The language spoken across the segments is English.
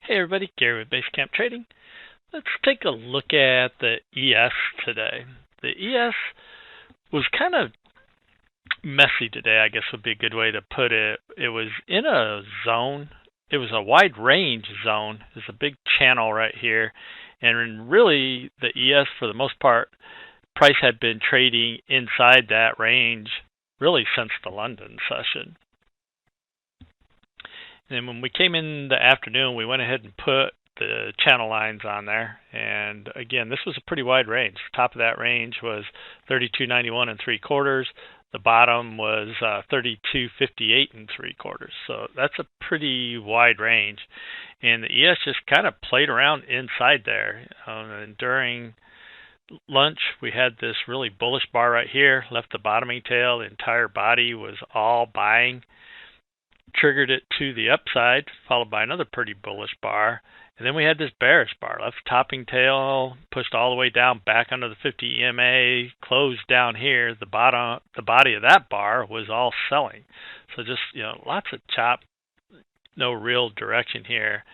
Hey everybody, Gary with Basecamp Trading. Let's take a look at the ES today. The ES was kind of messy today, I guess would be a good way to put it. It was in a zone. It was a wide range zone. There's a big channel right here. And really, the ES, for the most part, price had been trading inside that range really since the London session. And when we came in the afternoon, we went ahead and put the channel lines on there. And again, this was a pretty wide range. The top of that range was 32.91 and 3/4. The bottom was 32.58 and 3/4. So that's a pretty wide range. And the ES just kind of played around inside there. And during lunch, we had this really bullish bar right here, left the bottoming tail. The entire body was all buying. Triggered it to the upside, followed by another pretty bullish bar. And then we had this bearish bar, left topping tail, pushed all the way down back under the 50 EMA, closed down here. The body of that bar was all selling. So just, lots of chop, no real direction here.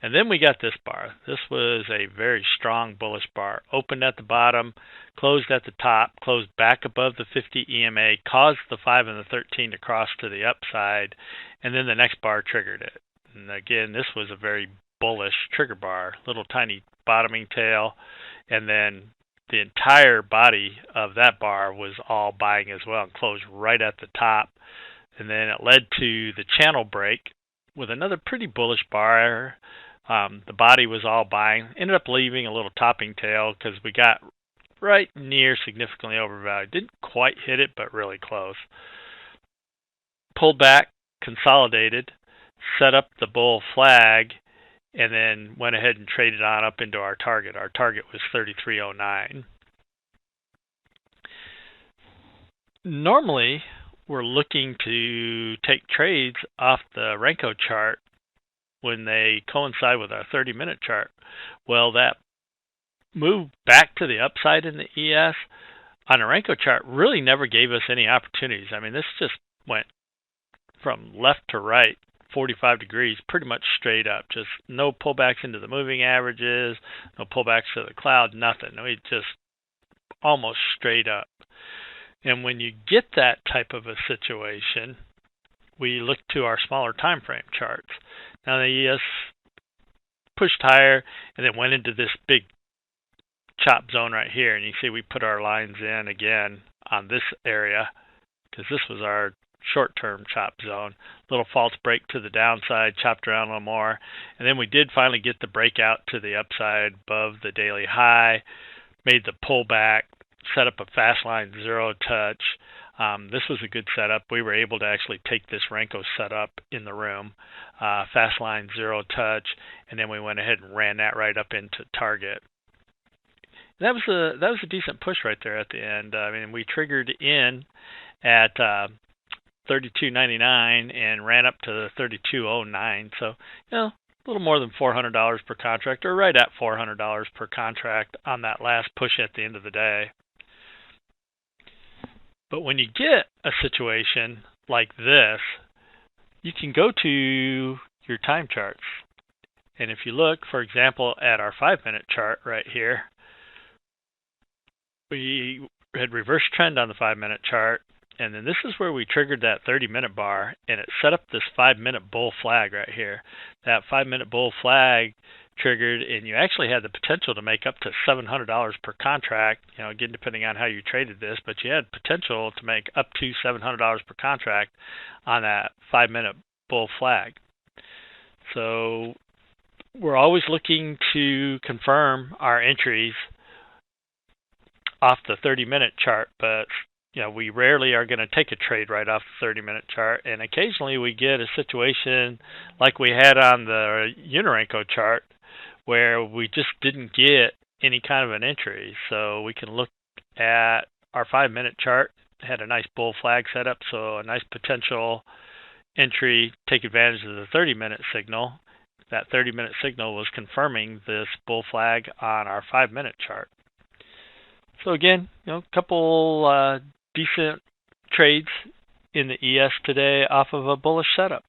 And then we got this bar. This was a very strong bullish bar. Opened at the bottom, closed at the top, closed back above the 50 EMA, caused the 5 and the 13 to cross to the upside, and then the next bar triggered it. And again, this was a very bullish trigger bar, little tiny bottoming tail, and then the entire body of that bar was all buying as well and closed right at the top. And then it led to the channel break with another pretty bullish bar. The body was all buying. Ended up leaving a little topping tail because we got right near significantly overvalued. Didn't quite hit it, but really close. Pulled back, consolidated, set up the bull flag, and then went ahead and traded on up into our target. Our target was 33.09. Normally, we're looking to take trades off the Renko chart when they coincide with our 30-minute chart. Well, that move back to the upside in the ES on a Renko chart really never gave us any opportunities. I mean, this just went from left to right 45 degrees pretty much straight up. Just no pullbacks into the moving averages, no pullbacks to the cloud, nothing. We just almost straight up. And when you get that type of a situation, we look to our smaller time frame charts. Now the ES pushed higher and then went into this big chop zone right here. And you see we put our lines in again on this area because this was our short-term chop zone. Little false break to the downside, chopped around a little more. And then we did finally get the breakout to the upside above the daily high, made the pullback, set up a fast line zero touch. This was a good setup. We were able to actually take this Renko setup in the room, fast line zero touch, and then we went ahead and ran that right up into target. That was a decent push right there at the end. I mean, we triggered in at 32.99 and ran up to 32.09. So, a little more than $400 per contract, or right at $400 per contract on that last push at the end of the day. But when you get a situation like this, you can go to your time charts. And if you look, for example, at our 5-minute chart right here, we had reverse trend on the 5-minute chart. And then this is where we triggered that 30-minute bar, and it set up this 5-minute bull flag right here. That 5-minute bull flag triggered, and you actually had the potential to make up to $700 per contract, again, depending on how you traded this, but you had potential to make up to $700 per contract on that 5-minute bull flag. So we're always looking to confirm our entries off the 30-minute chart, but we rarely are going to take a trade right off the 30-minute chart, and occasionally we get a situation like we had on the Unirenko chart where we just didn't get any kind of an entry. So we can look at our 5-minute chart, had a nice bull flag set up, so a nice potential entry, take advantage of the 30-minute signal. That 30-minute signal was confirming this bull flag on our 5-minute chart. So again, a couple decent trades in the ES today off of a bullish setup.